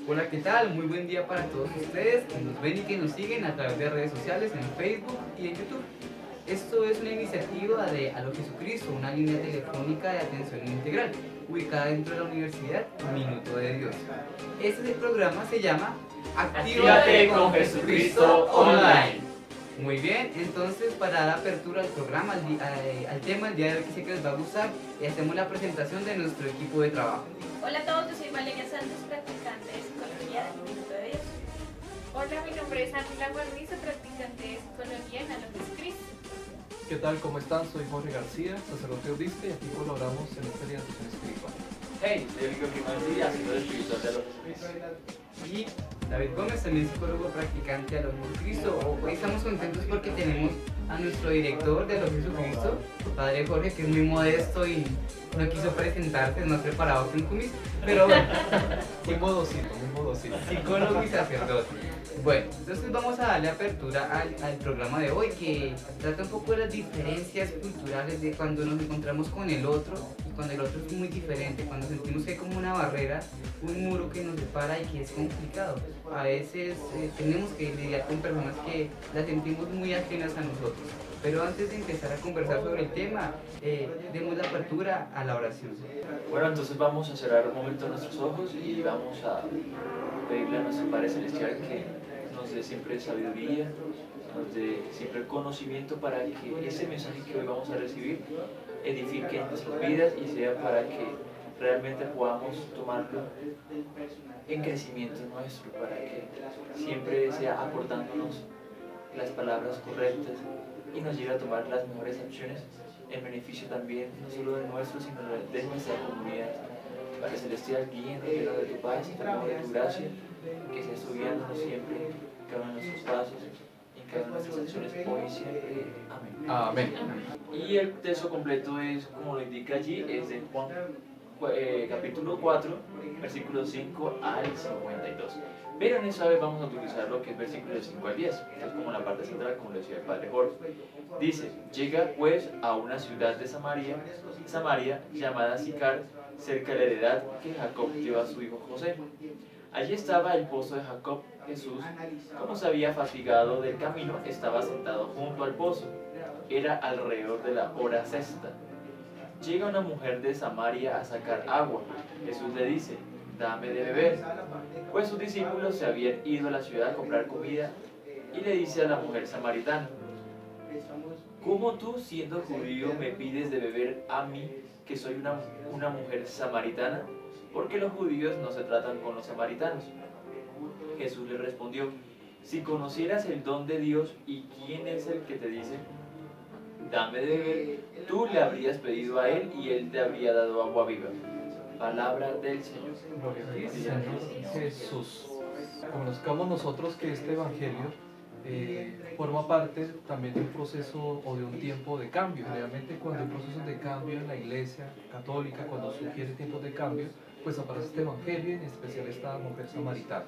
Hola, ¿qué tal? Muy buen día para todos ustedes que nos ven y que nos siguen a través de redes sociales en Facebook y en YouTube. Esto es una iniciativa de Aló Jesucristo, una línea telefónica de atención integral, ubicada dentro de la Universidad Minuto de Dios. Este programa se llama Actívate con Jesucristo Online. Muy bien, entonces para dar apertura al programa, al tema del día de hoy que sé que les va a gustar, hacemos la presentación de nuestro equipo de trabajo. Hola a todos, yo soy Valeria Santos, practicante de Psicología del Minuto de Dios. Hola, mi nombre es Ángela Guarnizo, practicante de Psicología en Aló Jesucristo. ¿Qué tal? ¿Cómo están? Soy Jorge García, sacerdote audista y aquí colaboramos en esta orientación espiritual. Hey, soy Enrique Primanti, asesor espiritual de Aló Jesucristo. Y David Gómez, también psicólogo practicante de Aló Jesucristo. Hoy estamos contentos porque tenemos a nuestro director de Aló Jesucristo, Padre Jorge, que es muy modesto y no quiso presentarse, es más preparado que un cumis, pero bueno, Muy modosito, muy modosito. psicólogo y sacerdote. Bueno, entonces vamos a darle apertura al programa de hoy, que trata un poco de las diferencias culturales de cuando nos encontramos con el otro y cuando el otro es muy diferente, cuando sentimos que hay como una barrera, un muro que nos separa y que es complicado. A veces tenemos que lidiar con personas que las sentimos muy ajenas a nosotros. Pero antes de empezar a conversar sobre el tema, demos la apertura a la oración. Bueno, entonces vamos a cerrar un momento nuestros ojos y vamos a pedirle a nuestro Padre Celestial que nos dé siempre sabiduría, nos dé siempre conocimiento para que ese mensaje que hoy vamos a recibir edifique en nuestras vidas y sea para que realmente podamos tomarlo en crecimiento nuestro, para que siempre sea aportándonos las palabras correctas y nos lleve a tomar las mejores acciones en beneficio también no solo de nuestro, sino de nuestra comunidad. Padre Celestial, guíenos, lleno de tu paz, de tu gracia, que seas tú guiándonos siempre en cada uno de nuestros pasos, en cada una de nuestras acciones, hoy y siempre. Amén. Amén. Y el texto completo es, como lo indica allí, es de Juan capítulo 4, versículos 5 al 52. Pero en esta vez vamos a utilizar lo que es versículos 5 al 10, que es como la parte central, como lo decía el Padre Jorge. Dice, llega pues a una ciudad de Samaria llamada Sicar, cerca de la heredad que Jacob dio a su hijo José. Allí estaba el pozo de Jacob. Jesús, como se había fatigado del camino, estaba sentado junto al pozo. Era alrededor de la hora sexta. Llega una mujer de Samaria a sacar agua. Jesús le dice, dame de beber. Pues sus discípulos se habían ido a la ciudad a comprar comida y le dice a la mujer samaritana, ¿cómo tú, siendo judío, me pides de beber a mí, que soy una mujer samaritana? Porque los judíos no se tratan con los samaritanos. Jesús le respondió, si conocieras el don de Dios y quién es el que te dice, dame de beber, tú le habrías pedido a él y él te habría dado agua viva. Palabra del Señor. Gloria a ti, Señor Jesús. Conozcamos nosotros que este evangelio forma parte también de un proceso o de un tiempo de cambio. Generalmente cuando hay procesos de cambio en la iglesia católica, cuando sugiere tiempos de cambio, pues aparece este evangelio, en especial esta mujer samaritana.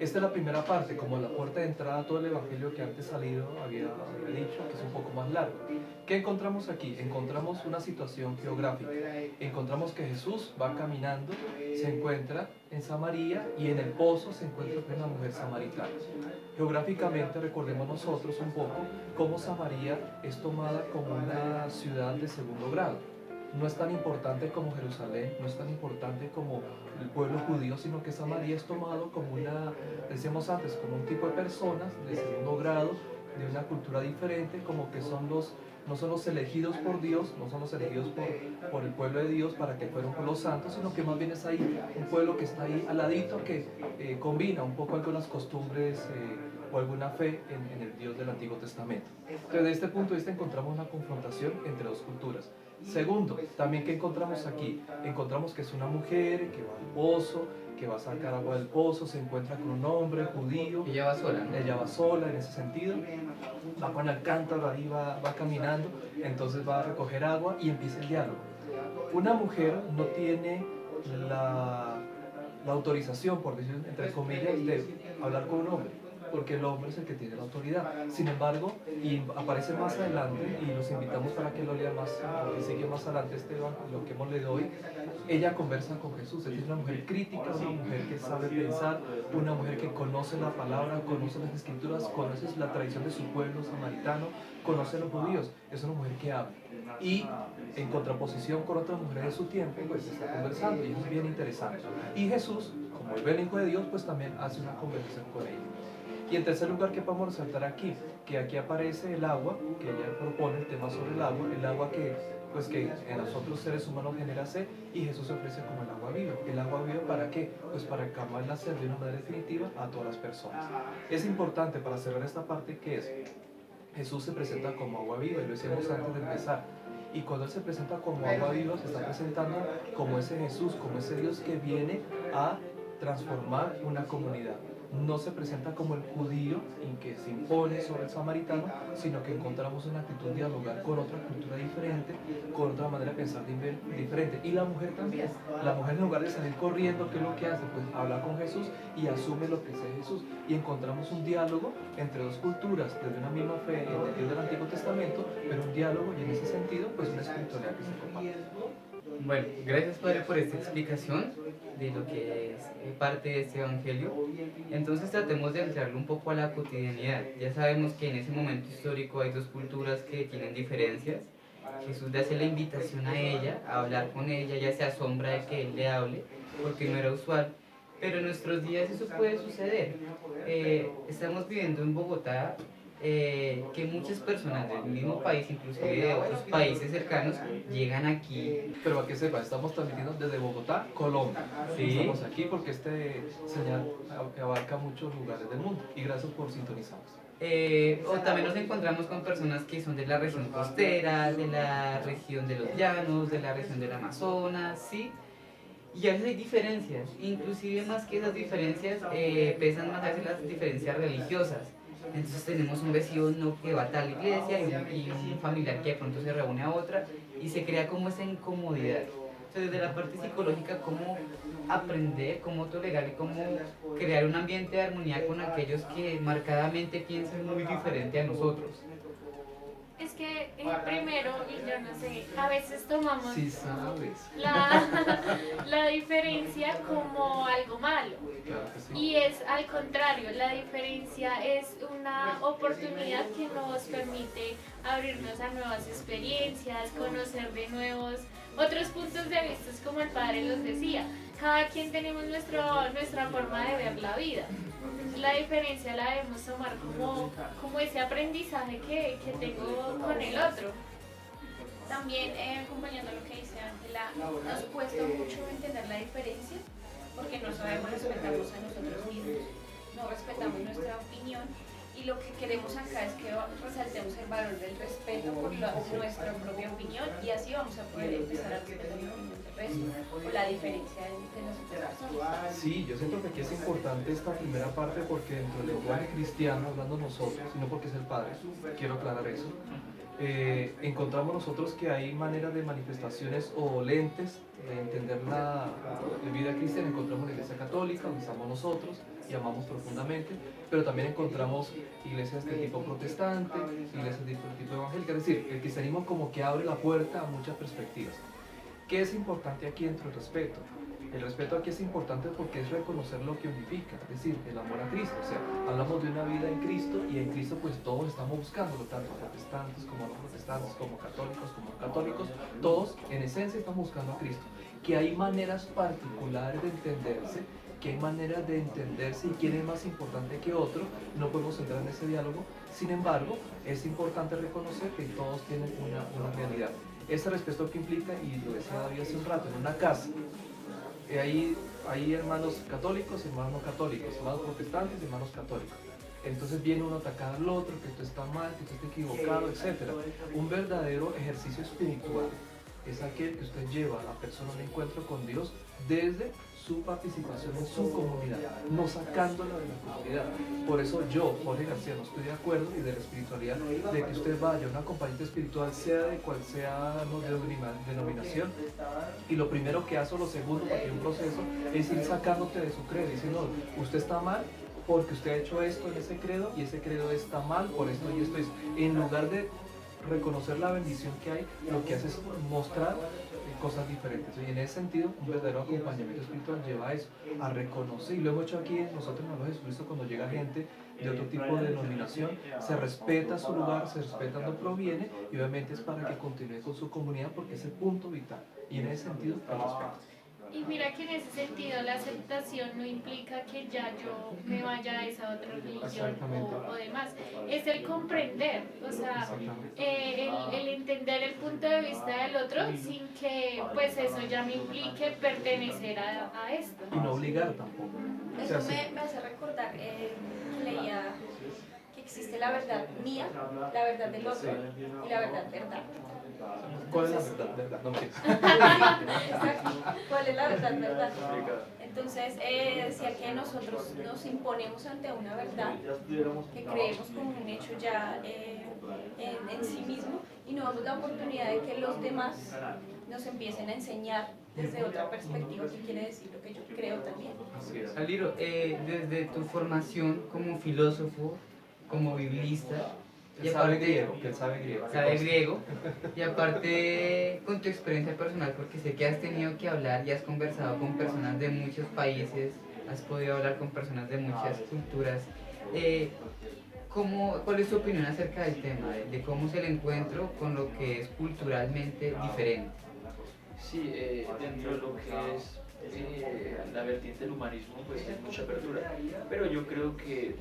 Esta es la primera parte, como la puerta de entrada a todo el evangelio que antes salido había dicho, que es un poco más largo. ¿Qué encontramos aquí? Encontramos una situación geográfica. Encontramos que Jesús va caminando, se encuentra en Samaria y en el pozo se encuentra con una mujer samaritana. Geográficamente recordemos nosotros un poco cómo Samaria es tomada como una ciudad de segundo grado. No es tan importante como Jerusalén, no es tan importante como el pueblo judío, sino que Samaria es tomado como decíamos antes, como un tipo de personas de segundo grado, de una cultura diferente, como que no son los elegidos por Dios, no son los elegidos por el pueblo de Dios para que fueran pueblos santos, sino que más bien es ahí un pueblo que está ahí al ladito, que combina un poco algunas costumbres o alguna fe en el Dios del Antiguo Testamento. Entonces, desde este punto de vista encontramos una confrontación entre dos culturas. Segundo, también que encontramos aquí, encontramos que es una mujer que va al pozo, que va a sacar agua del pozo, se encuentra con un hombre judío. Ella va sola, ¿no? Ella va sola en ese sentido, va con el cántaro, ahí va caminando, entonces va a recoger agua y empieza el diálogo. Una mujer no tiene la autorización, por decir entre comillas, de hablar con un hombre, porque el hombre es el que tiene la autoridad. Sin embargo, y aparece más adelante, y los invitamos para que lo lean más, porque sigue más adelante lo que hemos leído hoy, ella conversa con Jesús. Es una mujer crítica, una mujer que sabe pensar, una mujer que conoce la palabra, conoce las escrituras, conoce la tradición de su pueblo samaritano, conoce a los judíos. Es una mujer que habla. Y en contraposición con otras mujeres de su tiempo, pues está conversando y eso es bien interesante. Y Jesús, como el Hijo de Dios, pues también hace una conversación con ella. Y en tercer lugar, ¿qué podemos resaltar aquí? Que aquí aparece el agua, que ella propone el tema sobre el agua que, pues que en nosotros seres humanos genera sed, y Jesús se ofrece como el agua viva. ¿El agua viva para qué? Pues para calmar la sed de una manera definitiva a todas las personas. Es importante para cerrar esta parte que es, Jesús se presenta como agua viva, y lo decíamos antes de empezar. Y cuando Él se presenta como agua viva, se está presentando como ese Jesús, como ese Dios que viene a transformar una comunidad. No se presenta como el judío en que se impone sobre el samaritano, sino que encontramos una actitud de dialogar con otra cultura diferente, con otra manera de pensar diferente. Y la mujer también. La mujer, en lugar de salir corriendo, ¿qué es lo que hace? Pues habla con Jesús y asume lo que es Jesús. Y encontramos un diálogo entre dos culturas, desde una misma fe en el Dios del Antiguo Testamento, pero un diálogo, y en ese sentido, pues una espiritualidad que se comparte. Bueno, gracias Padre por esta explicación de lo que es parte de este evangelio. Entonces tratemos de entrarle un poco a la cotidianidad. Ya sabemos que en ese momento histórico hay dos culturas que tienen diferencias. Jesús le hace la invitación a ella, a hablar con ella, ella se asombra de que Él le hable, porque no era usual. Pero en nuestros días eso puede suceder. Estamos viviendo en Bogotá, que muchas personas del mismo país, inclusive de otros países cercanos, llegan aquí. Pero para que sepa, estamos transmitiendo desde Bogotá, Colombia. Sí. Estamos aquí porque este señal abarca muchos lugares del mundo. Y gracias por sintonizarnos. O también nos encontramos con personas que son de la región costera, de la región de los llanos, de la región del Amazonas, ¿sí? Y a veces hay diferencias, inclusive más que esas diferencias, pesan más a veces las diferencias religiosas. Entonces tenemos un vecino que va a tal iglesia y un familiar que de pronto se reúne a otra y se crea como esa incomodidad. Entonces desde la parte psicológica, cómo aprender, cómo tolerar y cómo crear un ambiente de armonía con aquellos que marcadamente piensan muy diferente a nosotros. Es que primero, y yo no sé, a veces tomamos Sí sabes. la diferencia como algo malo. Claro que sí. Y es al contrario, la diferencia es una oportunidad que nos permite abrirnos a nuevas experiencias, conocer de nuevos otros puntos de vista, como el padre los decía. Cada quien tenemos nuestra forma de ver la vida. Entonces la diferencia la debemos tomar como ese aprendizaje que tengo con el otro. También, acompañando lo que dice Ángela, nos cuesta mucho entender la diferencia porque no sabemos respetarnos a nosotros mismos, no respetamos nuestra opinión, y lo que queremos acá es que resaltemos el valor del respeto por nuestra propia opinión, y así vamos a poder empezar a respetar la opinión del resto o la diferencia de las otras personas. Sí, yo siento que aquí es importante esta primera parte porque dentro del lenguaje cristiano, hablando nosotros, y no porque es el Padre, quiero aclarar eso, encontramos nosotros que hay maneras de manifestaciones o lentes de entender la vida cristiana. Encontramos la iglesia católica, donde estamos nosotros y amamos profundamente, pero también encontramos iglesias de tipo protestante, iglesias de tipo evangélica. Es decir, el cristianismo como que abre la puerta a muchas perspectivas. ¿Qué es importante aquí dentro del respeto? El respeto aquí es importante porque es reconocer lo que unifica, es decir, el amor a Cristo. O sea, hablamos de una vida en Cristo, y en Cristo pues todos estamos buscándolo, tanto protestantes como no protestantes, como católicos, todos en esencia estamos buscando a Cristo. Que hay maneras particulares de entenderse, que hay maneras de entenderse y quién es más importante que otro, no podemos entrar en ese diálogo. Sin embargo, es importante reconocer que todos tienen una realidad. Ese respeto que implica, y lo decía David hace un rato, en una casa, hay hermanos católicos y hermanos no católicos, hermanos protestantes y hermanos católicos. Entonces viene uno a atacar al otro, que tú estás mal, que tú estás equivocado, etc. Un verdadero ejercicio espiritual es aquel que usted lleva a la persona a un encuentro con Dios desde su participación en su comunidad, no sacándola de la comunidad. Por eso yo, Jorge García, no estoy de acuerdo, y de la espiritualidad, de que usted vaya a un acompañante espiritual, sea de cual sea la denominación, y lo primero que hace, o lo segundo, porque hay un proceso, es ir sacándote de su credo, diciendo, usted está mal porque usted ha hecho esto en ese credo, y ese credo está mal por esto y esto. En lugar de reconocer la bendición que hay, lo que hace es mostrar cosas diferentes. Y en ese sentido, un verdadero acompañamiento espiritual lleva a eso, a reconocer, y lo hemos hecho aquí nosotros en los Jesucristo, cuando llega gente de otro tipo de denominación, se respeta su lugar, se respeta donde proviene, y obviamente es para que continúe con su comunidad, porque es el punto vital. Y en ese sentido, el respeto. Y mira que en ese sentido la aceptación no implica que ya yo me vaya a esa otra religión o demás, es el comprender, o sea, el entender el punto de vista del otro sin que pues eso ya me implique pertenecer a esto. Y no obligar tampoco. Eso me hace recordar que leía que existe la verdad mía, la verdad del otro y la verdad verdad. ¿Cuál es la verdad? ¿Verdad? No entiendo. Exacto. ¿Cuál es la verdad verdad? Entonces decía que nosotros nos imponemos ante una verdad que creemos como un hecho ya en sí mismo y no damos la oportunidad de que los demás nos empiecen a enseñar desde otra perspectiva qué quiere decir lo que yo creo también. Aliro, desde tu formación como filósofo, como biblista, Él sabe griego, que él sabe griego. Sabe griego, y aparte con tu experiencia personal, porque sé que has tenido que hablar y has conversado con personas de muchos países, has podido hablar con personas de muchas culturas. ¿Cuál es tu opinión acerca del tema, de cómo es el encuentro con lo que es culturalmente diferente? Sí, dentro de lo que es la vertiente del humanismo, pues hay mucha apertura, pero yo creo que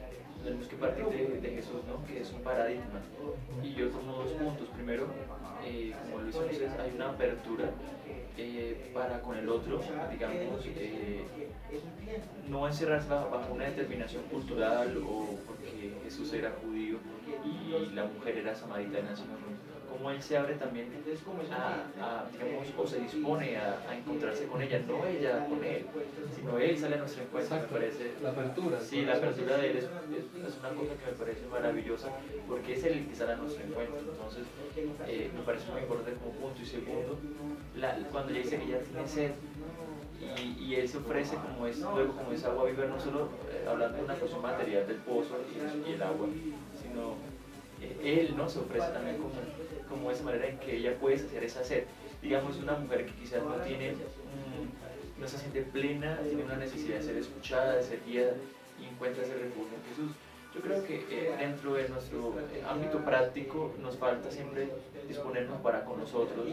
tenemos que partir de Jesús, ¿no? Que es un paradigma. Y yo tomo dos puntos. Primero, como lo dicen ustedes, hay una apertura para con el otro, digamos, no encerrarse bajo una determinación cultural o porque Jesús era judío y la mujer era samaritana, sino como él se abre también digamos, o se dispone a encontrarse con ella, no ella con él, sino él sale a nuestro encuentro. Exacto. Me parece, La apertura. sí, la apertura de él es una cosa que me parece maravillosa, porque es él el que sale a nuestro encuentro. Entonces, me parece muy importante como punto. Y segundo, cuando ella dice que ella tiene sed, y él se ofrece luego como es agua viva, no solo hablando de una cuestión material del pozo y el agua, sino él no se ofrece también como esa manera en que ella puede saciar esa sed. Digamos, una mujer que quizás no se siente plena, tiene una necesidad de ser escuchada, de ser guiada, y encuentra ese refugio en Jesús. Yo creo que dentro de nuestro ámbito práctico nos falta siempre disponernos para con nosotros,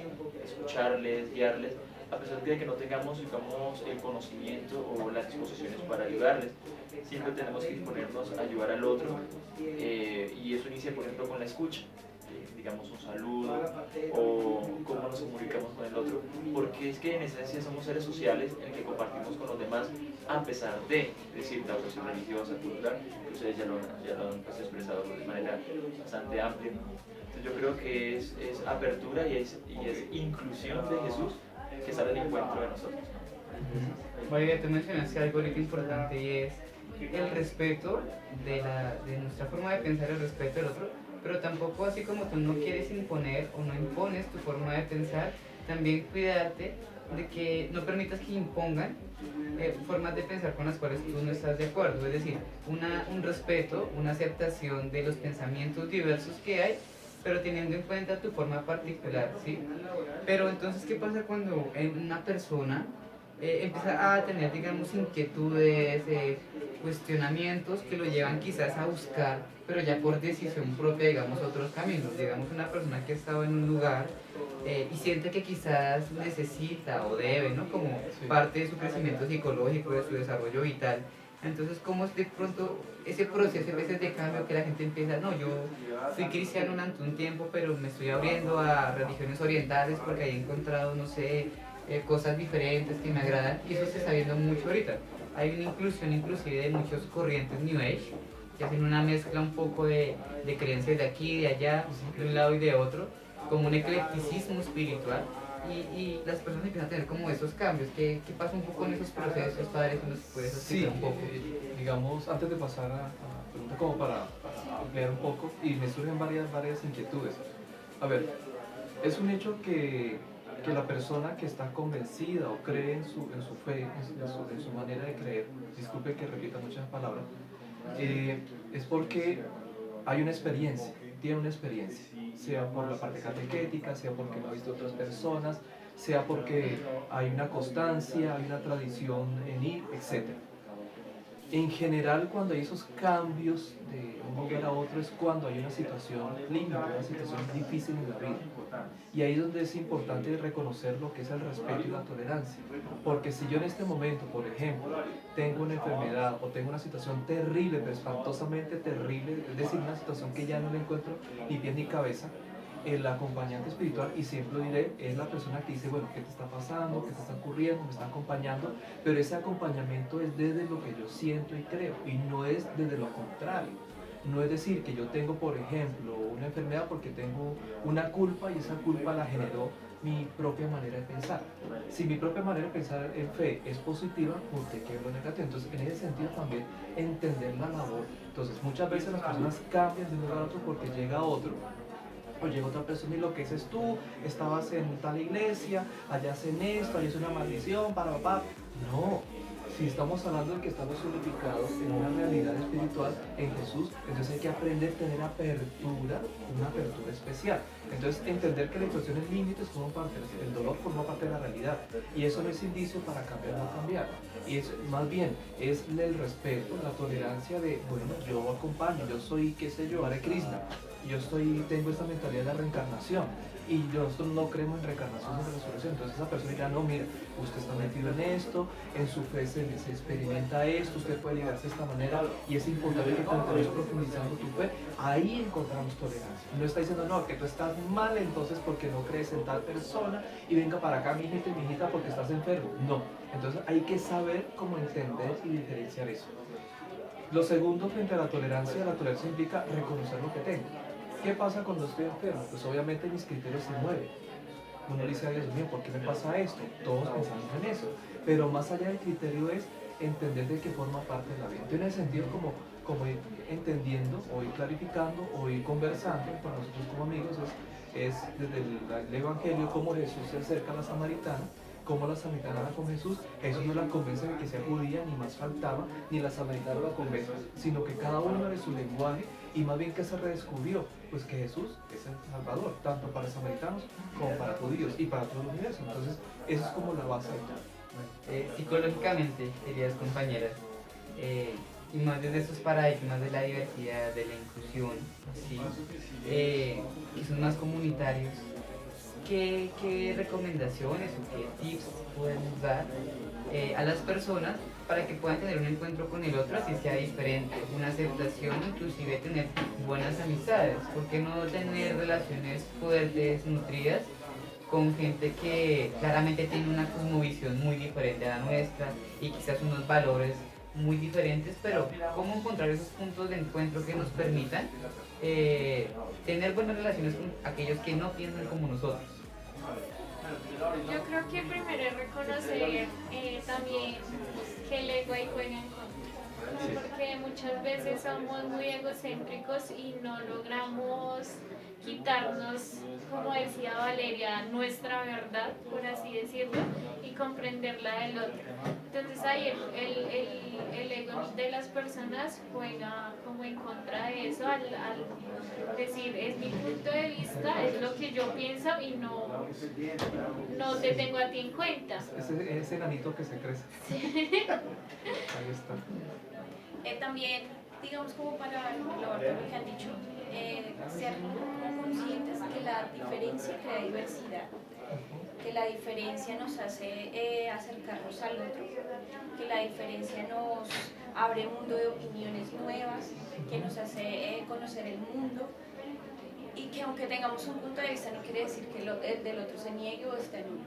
escucharles, guiarles, a pesar de que no tengamos, digamos, el conocimiento o las disposiciones para ayudarles. Siempre tenemos que disponernos a ayudar al otro, y eso inicia, por ejemplo, con la escucha. Digamos, un saludo o cómo nos comunicamos con el otro, porque es que en esencia somos seres sociales en que compartimos con los demás, a pesar de decir la cuestión religiosa, cultural, que ustedes ya lo han pues, expresado de manera bastante amplia. Entonces yo creo que es apertura y es inclusión de Jesús que sale al encuentro de nosotros. Vale, tú mencionaste algo ahorita importante y es el respeto de nuestra forma de pensar, el respeto del otro, pero tampoco así como tú no quieres imponer o no impones tu forma de pensar, también cuidarte de que no permitas que impongan formas de pensar con las cuales tú no estás de acuerdo, es decir, un respeto, una aceptación de los pensamientos diversos que hay, pero teniendo en cuenta tu forma particular, ¿sí? Pero entonces, ¿qué pasa cuando una persona empieza a tener, digamos, inquietudes, cuestionamientos que lo llevan quizás a buscar, pero ya por decisión propia, digamos, otros caminos? Digamos, una persona que ha estado en un lugar y siente que quizás necesita o debe, ¿no? Como parte de su crecimiento psicológico, de su desarrollo vital. Entonces, ¿cómo es de pronto ese proceso a veces de cambio que la gente empieza, no, yo fui cristiano durante un tiempo, pero me estoy abriendo a religiones orientales porque ahí he encontrado, no sé, cosas diferentes que me agradan, y eso se está viendo mucho ahorita. Hay una inclusión inclusive de muchos corrientes New Age que hacen una mezcla un poco de creencias de aquí y de allá, de un lado y de otro, como un eclecticismo espiritual, y las personas empiezan a tener como esos cambios. ¿Qué pasa un poco en esos procesos, padres? ¿Nos puedes explicar un poco? Digamos, antes de pasar a pregunta como para ampliar un poco, y me surgen varias inquietudes. A ver, es un hecho que la persona que está convencida o cree en su fe, en su manera de creer, disculpe que repita muchas palabras, es porque hay una experiencia, tiene una experiencia, sea por la parte catequética, sea porque lo ha visto otras personas, sea porque hay una constancia, hay una tradición en ir, etc. En general, cuando hay esos cambios de un lugar a otro es cuando hay una situación límite, una situación difícil en la vida. Y ahí es donde es importante reconocer lo que es el respeto y la tolerancia. Porque si yo en este momento, por ejemplo, tengo una enfermedad o tengo una situación terrible, pero espantosamente terrible, es decir, una situación que ya no le encuentro ni pie ni cabeza, el acompañante espiritual, y siempre lo diré, es la persona que dice, bueno, ¿qué te está pasando? ¿Qué te está ocurriendo? ¿Me está acompañando? Pero ese acompañamiento es desde lo que yo siento y creo, y no es desde lo contrario. No es decir que yo tengo, por ejemplo, una enfermedad porque tengo una culpa y esa culpa la generó mi propia manera de pensar. Si mi propia manera de pensar en fe es positiva, ¿por qué quiero negativo? Entonces, en ese sentido también entender la labor. Entonces, muchas veces las personas cambian de un lugar a otro porque llega otro, o llega otra persona y lo que dices tú, estabas en tal iglesia, allá hacen esto, allá es una maldición, para papá. No, si estamos hablando de que estamos unificados en una realidad espiritual en Jesús, entonces hay que aprender a tener apertura, una apertura especial. Entonces entender que las situaciones límites forman parte, el dolor forma parte de la realidad, y eso no es indicio para cambiar o no cambiar. Y es más bien, es el respeto, la tolerancia de, bueno, yo acompaño, yo soy, qué sé yo, Hare Krishna, tengo esta mentalidad de la reencarnación, y nosotros no creemos en reencarnación ni en resurrección. Entonces esa persona dirá, no, mira, usted está metido en esto, en su fe se experimenta esto, usted puede ligarse de esta manera, y es importante que continúes profundizando tu fe. Ahí encontramos tolerancia. No está diciendo, no, que tú estás mal entonces porque no crees en tal persona, y venga para acá, mi hijita, porque estás enfermo. No. Entonces hay que saber cómo entender y diferenciar eso. Lo segundo, frente a la tolerancia implica reconocer lo que tengo. ¿Qué pasa cuando estoy enfermo? Pues obviamente mis criterios se mueven. Uno dice, ay Dios mío, ¿por qué me pasa esto? Todos pensamos en eso. Pero más allá del criterio es entender de qué forma parte de la vida. Entonces, en ese sentido, como ir entendiendo, o ir clarificando, o ir conversando para nosotros como amigos, es desde el Evangelio cómo Jesús se acerca a la samaritana, cómo la samaritana habla con Jesús. Jesús no la convence de que sea judía, ni más faltaba, ni la samaritana la convence, sino que cada uno de su lenguaje, y más bien que se redescubrió, pues que Jesús es el Salvador, tanto para samaritanos como para judíos y para todo el universo. Entonces, eso es como la base. Psicológicamente, queridas compañeras, y más desde estos paradigmas de la diversidad, de la inclusión, ¿sí? Que son más comunitarios, ¿qué recomendaciones o qué tips podemos dar a las personas para que puedan tener un encuentro con el otro así sea diferente, una aceptación, inclusive tener buenas amistades? ¿Por qué no tener relaciones fuertes, nutridas, con gente que claramente tiene una cosmovisión muy diferente a la nuestra y quizás unos valores muy diferentes, pero cómo encontrar esos puntos de encuentro que nos permitan tener buenas relaciones con aquellos que no piensan como nosotros? Yo creo que primero es reconocer también que el ego ahí juega en contra, porque muchas veces somos muy egocéntricos y no logramos quitarnos, como decía Valeria, nuestra verdad, por así decirlo, y comprender la del otro. Entonces ahí el ego de las personas juega como en contra de eso, al decir, es mi punto de vista, es lo que yo pienso y no te tengo a ti en cuenta. Ese enanito que se crece. Sí. Ahí está. También, digamos, como para englobar todo lo que han dicho, ser como conscientes que la diferencia crea diversidad, que la diferencia nos hace acercarnos al otro, que la diferencia nos abre un mundo de opiniones nuevas, que nos hace conocer el mundo, y que aunque tengamos un punto de vista no quiere decir que el del otro se niegue o esté nulo.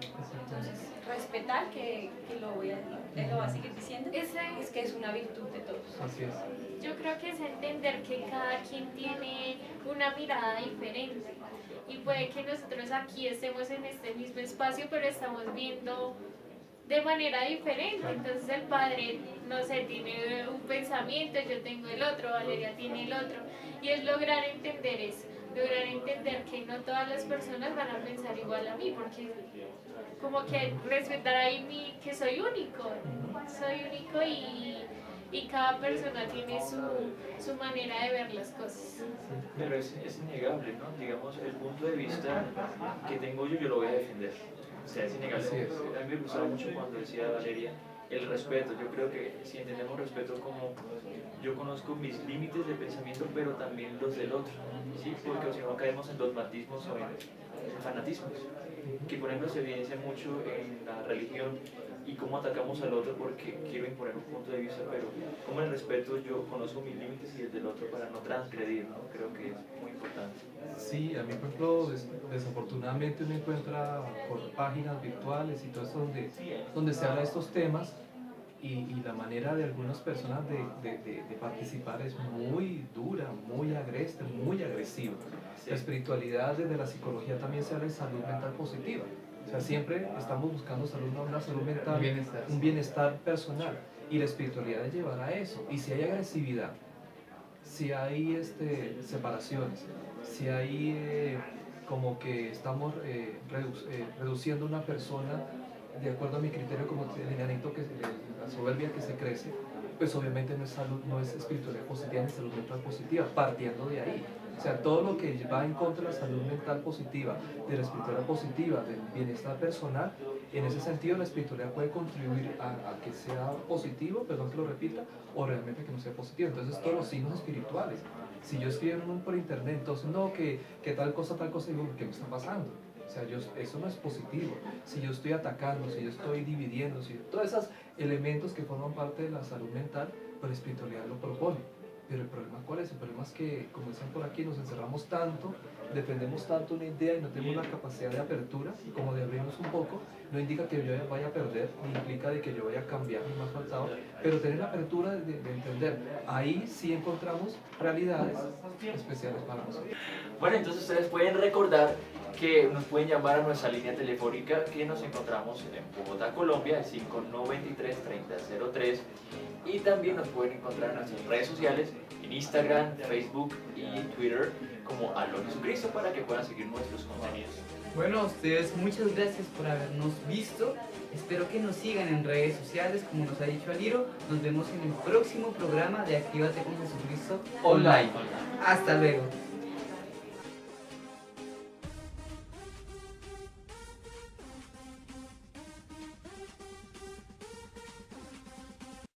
Entonces, respetar, que lo voy a seguir diciendo, es que es una virtud de todos. Así es. Yo creo que es entender que cada quien tiene una mirada diferente y puede que nosotros aquí estemos en este mismo espacio, pero estamos viendo de manera diferente. Entonces el padre, no sé, tiene un pensamiento, yo tengo el otro, Valeria tiene el otro, y es lograr entender eso, lograr entender que no todas las personas van a pensar igual a mí, porque como que respetar ahí que soy único y cada persona tiene su manera de ver las cosas. Pero es innegable, ¿no? Digamos, el punto de vista que tengo yo lo voy a defender. O sea, es innegable. Así es. A mí me gustaba mucho cuando decía Valeria el respeto. Yo creo que si entendemos respeto como yo conozco mis límites de pensamiento, pero también los del otro, ¿sí? Porque si no caemos en dogmatismos o en fanatismos, que por ejemplo se evidencia mucho en la religión y cómo atacamos al otro porque quiero imponer un punto de vista, pero como en el respeto yo conozco mis límites y el del otro para no transgredir, ¿no? Creo que es muy importante. Sí, a mí por ejemplo, desafortunadamente uno encuentra por páginas virtuales y todo eso donde se habla de estos temas y la manera de algunas personas de participar es muy dura, muy agreste, muy agresiva. Sí. La espiritualidad desde la psicología también se habla de salud mental positiva. O sea, siempre estamos buscando una salud mental, Bienestar. un bienestar personal. Y la espiritualidad es llevar a eso. Y si hay agresividad, si hay separaciones, si hay como que estamos reduciendo a una persona de acuerdo a mi criterio como el enanito, la soberbia que se crece, pues obviamente no es salud, no es espiritualidad positiva ni salud mental positiva, partiendo de ahí. O sea, todo lo que va en contra de la salud mental positiva, de la espiritualidad positiva, del bienestar personal, en ese sentido la espiritualidad puede contribuir a que sea positivo, perdón que lo repita, o realmente que no sea positivo. Entonces todos los signos espirituales. Si yo escribo por internet, entonces no, que tal cosa, digo, ¿qué me está pasando? O sea, eso no es positivo. Si yo estoy atacando, si yo estoy dividiendo, todos esos elementos que forman parte de la salud mental, pues la espiritualidad lo propone. Pero el problema, ¿cuál es? El problema es que, como dicen por aquí, nos encerramos tanto, defendemos tanto una idea y no tenemos la capacidad de apertura, y como de abrirnos un poco, no indica que yo vaya a perder, ni implica de que yo vaya a cambiar, ni más faltado, pero tener la apertura de entender. Ahí sí encontramos realidades especiales para nosotros. Bueno, entonces ustedes pueden recordar que nos pueden llamar a nuestra línea telefónica que nos encontramos en Bogotá, Colombia, el 5923-3003, y también nos pueden encontrar en nuestras redes sociales, en Instagram, Facebook y Twitter como Aló Jesucristo, para que puedan seguir nuestros contenidos. Bueno, a ustedes muchas gracias por habernos visto. Espero que nos sigan en redes sociales, como nos ha dicho Aliro. Nos vemos en el próximo programa de Actívate con Jesucristo Online. Hasta luego.